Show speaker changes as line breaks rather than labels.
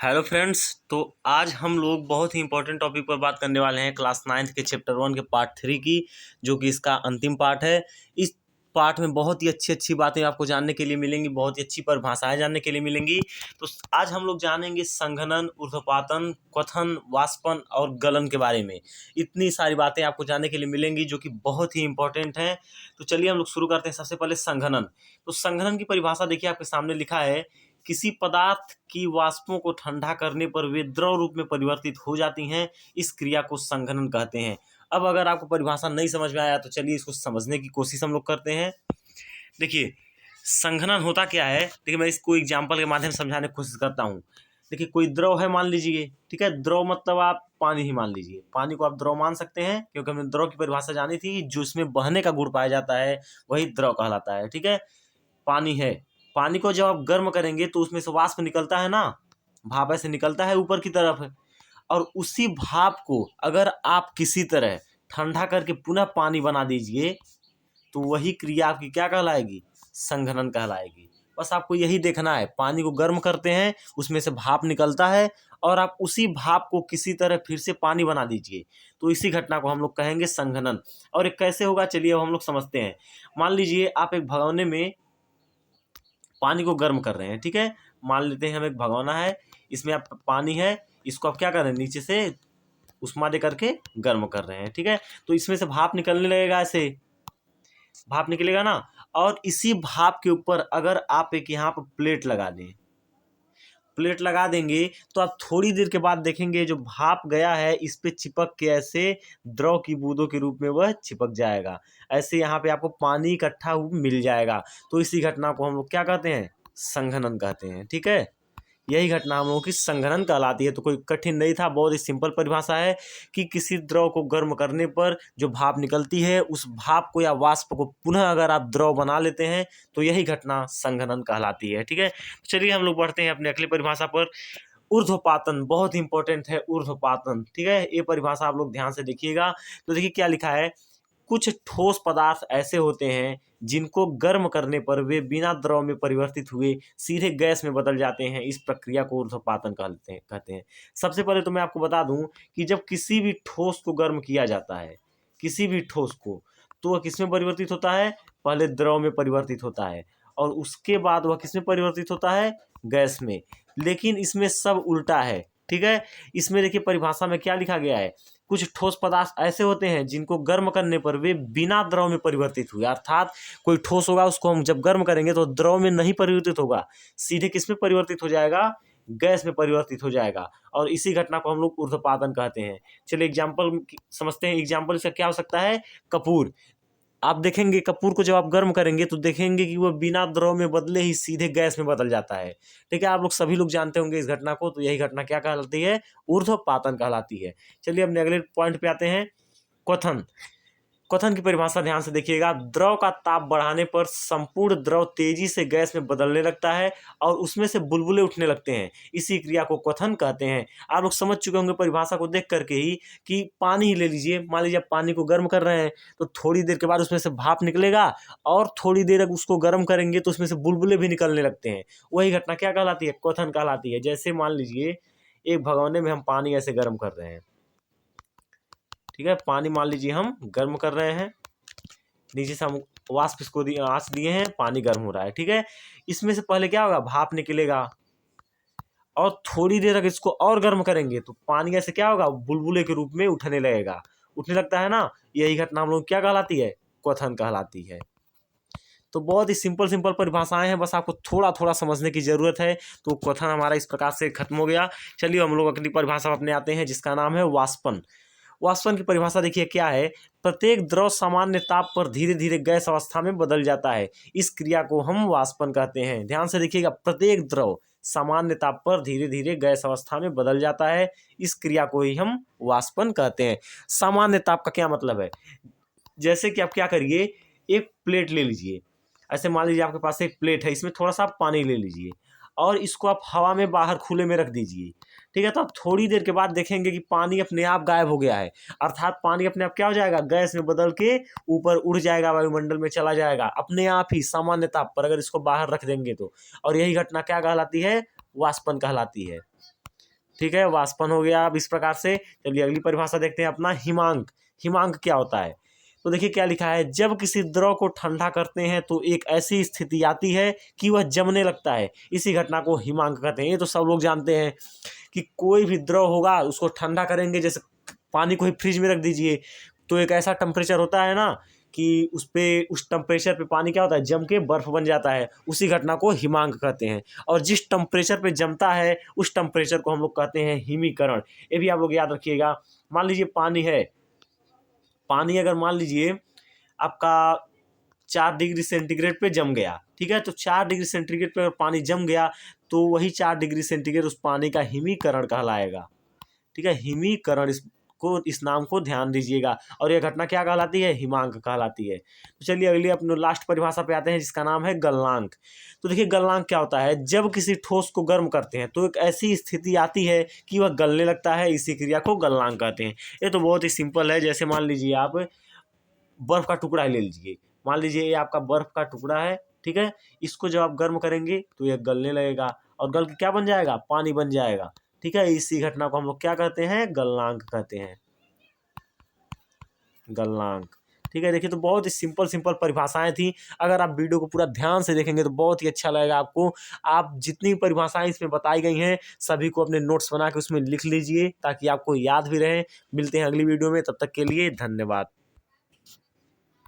Hello friends. तो आज हम लोग बहुत ही इंपॉर्टेंट टॉपिक पर बात करने वाले हैं क्लास 9th के चैप्टर 1 के पार्ट 3 की, जो कि इसका अंतिम पार्ट है। इस पार्ट में बहुत ही अच्छी अच्छी बातें आपको जानने के लिए मिलेंगी, बहुत ही अच्छी परिभाषाएं जानने के लिए मिलेंगी। तो आज हम लोग जानेंगे संघनन, ऊर्ध्वपातन, क्वथन, वाष्पन और गलन के बारे में। इतनी सारी बातें आपको जानने के लिए मिलेंगी जो कि बहुत ही इंपॉर्टेंट हैं। तो चलिए हम लोग शुरू करते हैं। सबसे पहले संघनन। तो संघनन की परिभाषा देखिए, आपके सामने लिखा है, किसी पदार्थ की वाष्पों को ठंडा करने पर वे द्रव रूप में परिवर्तित हो जाती हैं। इस क्रिया को संघनन कहते हैं। अब अगर आपको परिभाषा नहीं समझ में आया तो चलिए इसको समझने की कोशिश हम लोग करते हैं। देखिए संघनन होता क्या है। देखिए मैं इसको एग्जाम्पल के माध्यम से समझाने की कोशिश करता हूँ। देखिए कोई द्रव है मान लीजिए, ठीक है। द्रव मतलब आप पानी ही मान लीजिए। पानी को आप द्रव मान सकते हैं क्योंकि हमने द्रव की परिभाषा जानी थी। जो इसमें बहने का गुण पाया जाता है वही द्रव कहलाता है, ठीक है। पानी है, पानी को जब आप गर्म करेंगे तो उसमें से वाष्प निकलता है ना, भाप ऐसे निकलता है ऊपर की तरफ। और उसी भाप को अगर आप किसी तरह ठंडा करके पुनः पानी बना दीजिए तो वही क्रिया आपकी क्या कहलाएगी? संघनन कहलाएगी। बस आपको यही देखना है, पानी को गर्म करते हैं, उसमें से भाप निकलता है और आप उसी भाप को किसी तरह फिर से पानी बना दीजिए तो इसी घटना को हम लोग कहेंगे संघनन। और ये कैसे होगा चलिए अब हम लोग समझते हैं। मान लीजिए आप एक भगोने में पानी को गर्म कर रहे हैं, ठीक है। मान लेते हैं हम एक भगोना है, इसमें आप पानी है, इसको आप क्या कर रहे हैं, नीचे से उष्मा दे करके गर्म कर रहे हैं, ठीक है। तो इसमें से भाप निकलने लगेगा, ऐसे भाप निकलेगा ना। और इसी भाप के ऊपर अगर आप एक यहाँ पर प्लेट लगा दें, प्लेट लगा देंगे तो आप थोड़ी देर के बाद देखेंगे जो भाप गया है इस पे चिपक के ऐसे द्रव की बूंदों के रूप में वह चिपक जाएगा। ऐसे यहाँ पे आपको पानी इकट्ठा मिल जाएगा। तो इसी घटना को हम लोग क्या कहते हैं? संघनन कहते हैं, ठीक है। यही घटना हम लोगों की संघनन कहलाती है। तो कोई कठिन नहीं था, बहुत ही सिंपल परिभाषा है कि किसी द्रव को गर्म करने पर जो भाप निकलती है उस भाप को या वाष्प को पुनः अगर आप द्रव बना लेते हैं तो यही घटना संघनन कहलाती है, ठीक है। तो चलिए हम लोग बढ़ते हैं अपने अगली परिभाषा पर। ऊर्ध्वपातन बहुत ही इंपॉर्टेंट है। ऊर्ध्वपातन, ठीक है। ये परिभाषा आप लोग ध्यान से देखिएगा। तो देखिए क्या लिखा है, कुछ ठोस पदार्थ ऐसे होते हैं जिनको गर्म करने पर वे बिना द्रव में परिवर्तित हुए सीधे गैस में बदल जाते हैं। इस प्रक्रिया को ऊर्ध्वपातन कहते हैं। सबसे पहले तो मैं आपको बता दूं कि जब किसी भी ठोस को गर्म किया जाता है, किसी भी ठोस को, तो वह किसमें परिवर्तित होता है? पहले द्रव में परिवर्तित होता है और उसके बाद वह किसमें परिवर्तित होता है? गैस में। लेकिन इसमें सब उल्टा है, ठीक है। इसमें देखिए परिभाषा में क्या लिखा गया है, कुछ ठोस पदार्थ ऐसे होते हैं जिनको गर्म करने पर वे बिना द्रव में परिवर्तित हुए। अर्थात कोई ठोस होगा उसको हम जब गर्म करेंगे तो द्रव में नहीं परिवर्तित होगा, सीधे किस में परिवर्तित हो जाएगा? गैस में परिवर्तित हो जाएगा। और इसी घटना को हम लोग ऊर्ध्वपातन कहते हैं। चलिए एग्जाम्पल समझते हैं। एग्जाम्पल इसका क्या हो सकता है? कपूर। आप देखेंगे कपूर को जब आप गर्म करेंगे तो देखेंगे कि वह बिना द्रव में बदले ही सीधे गैस में बदल जाता है, ठीक है। आप लोग सभी लोग जानते होंगे इस घटना को। तो यही घटना क्या कहलाती है? ऊर्ध्वपातन कहलाती है। चलिए अपने अगले पॉइंट पे आते हैं, क्वथन। क्वथन की परिभाषा ध्यान से देखिएगा। द्रव का ताप बढ़ाने पर संपूर्ण द्रव तेजी से गैस में बदलने लगता है और उसमें से बुलबुले उठने लगते हैं। इसी क्रिया को क्वथन कहते हैं। आप लोग समझ चुके होंगे परिभाषा को देख करके ही कि पानी ही ले लीजिए। मान लीजिए आप पानी को गर्म कर रहे हैं तो थोड़ी देर के बाद उसमें से भाप निकलेगा और थोड़ी देर उसको गर्म करेंगे तो उसमें से बुलबुले भी निकलने लगते हैं। वही घटना क्या कहलाती है? क्वथन कहलाती है। जैसे मान लीजिए एक भगोने में हम पानी ऐसे गर्म कर रहे हैं, ठीक है। पानी मान लीजिए हम गर्म कर रहे हैं, नीचे से हम वाष्प इसको आंच दिए हैं, पानी गर्म हो रहा है, ठीक है। इसमें से पहले क्या होगा? भाप निकलेगा और थोड़ी देर तक इसको और गर्म करेंगे तो पानी ऐसे क्या होगा? बुलबुले के रूप में उठने लगेगा, उठने लगता है ना। यही घटना हम लोग क्या कहलाती है? क्वथन कहलाती है। तो बहुत ही सिंपल सिंपल परिभाषाएं हैं, बस आपको थोड़ा थोड़ा समझने की जरूरत है। तो क्वथन हमारा इस प्रकार से खत्म हो गया। चलिए हम लोग अगली परिभाषा अपने आते हैं जिसका नाम है वाष्पन। वाष्पन की परिभाषा देखिए क्या है, प्रत्येक द्रव सामान्य ताप पर धीरे धीरे गैस अवस्था में बदल जाता है। इस क्रिया को हम वाष्पन कहते हैं। ध्यान से देखिएगा, प्रत्येक द्रव सामान्य ताप पर धीरे धीरे गैस अवस्था में बदल जाता है। इस क्रिया को ही हम वाष्पन कहते हैं। सामान्य ताप का क्या मतलब है? जैसे कि आप क्या करिए, एक प्लेट ले लीजिए। ऐसे मान लीजिए आपके पास एक प्लेट है, इसमें थोड़ा सा आप पानी ले लीजिए और इसको आप हवा में बाहर खुले में रख दीजिए, ठीक है। तो आप थोड़ी देर के बाद देखेंगे कि पानी अपने आप गायब हो गया है। अर्थात पानी अपने आप क्या हो जाएगा? गैस में बदल के ऊपर उड़ जाएगा, वायुमंडल में चला जाएगा अपने आप ही सामान्य ताप पर, अगर इसको बाहर रख देंगे तो। और यही घटना क्या कहलाती है? वाष्पन कहलाती है। ठीक है, वाष्पन हो गया। अब इस प्रकार से चलिए अगली परिभाषा देखते हैं अपना हिमांक। हिमांक क्या होता है? तो देखिए क्या लिखा है, जब किसी द्रव को ठंडा करते हैं तो एक ऐसी स्थिति आती है कि वह जमने लगता है, इसी घटना को हिमांक कहते हैं। ये तो सब लोग जानते हैं कि कोई भी द्रव होगा उसको ठंडा करेंगे, जैसे पानी को ही फ्रिज में रख दीजिए तो एक ऐसा टेम्परेचर होता है ना कि उस टेम्परेचर पे पानी क्या होता है, जम के बर्फ बन जाता है, उसी घटना को हिमांक कहते हैं। और जिस टेम्परेचर पे जमता है उस टेम्परेचर को हम लोग कहते हैं हिमीकरण। ये भी आप लोग याद रखिएगा। मान लीजिए पानी है, पानी अगर मान लीजिए आपका 4 डिग्री सेंटीग्रेड पे जम गया, ठीक है, तो 4 डिग्री सेंटीग्रेड पे अगर पानी जम गया तो वही 4 डिग्री सेंटीग्रेड उस पानी का हिमीकरण कहलाएगा। ठीक है, हिमीकरण, इस नाम को ध्यान दीजिएगा। और यह घटना क्या कहलाती है? हिमांक कहलाती है। तो चलिए अगली अपने लास्ट परिभाषा पे आते हैं जिसका नाम है गलनांक। तो देखिए गलनांक क्या होता है, जब किसी ठोस को गर्म करते हैं तो एक ऐसी स्थिति आती है कि वह गलने लगता है, इसी क्रिया को गलनांक कहते हैं। ये तो बहुत ही सिंपल है। जैसे मान लीजिए आप बर्फ का टुकड़ा ले लीजिए, मान लीजिए ये आपका बर्फ का टुकड़ा है, ठीक है, इसको जब आप गर्म करेंगे तो ये गलने लगेगा और गल के क्या बन जाएगा? पानी बन जाएगा। ठीक है, इसी घटना को हम लोग क्या कहते हैं? गलनांक कहते हैं, गलनांक। ठीक है, देखिए तो बहुत ही सिंपल सिंपल परिभाषाएं थी। अगर आप वीडियो को पूरा ध्यान से देखेंगे तो बहुत ही अच्छा लगेगा आपको। आप जितनी परिभाषाएं इसमें बताई गई हैं सभी को अपने नोट्स बना के उसमें लिख लीजिए ताकि आपको याद भी रहे। मिलते हैं अगली वीडियो में, तब तक के लिए धन्यवाद।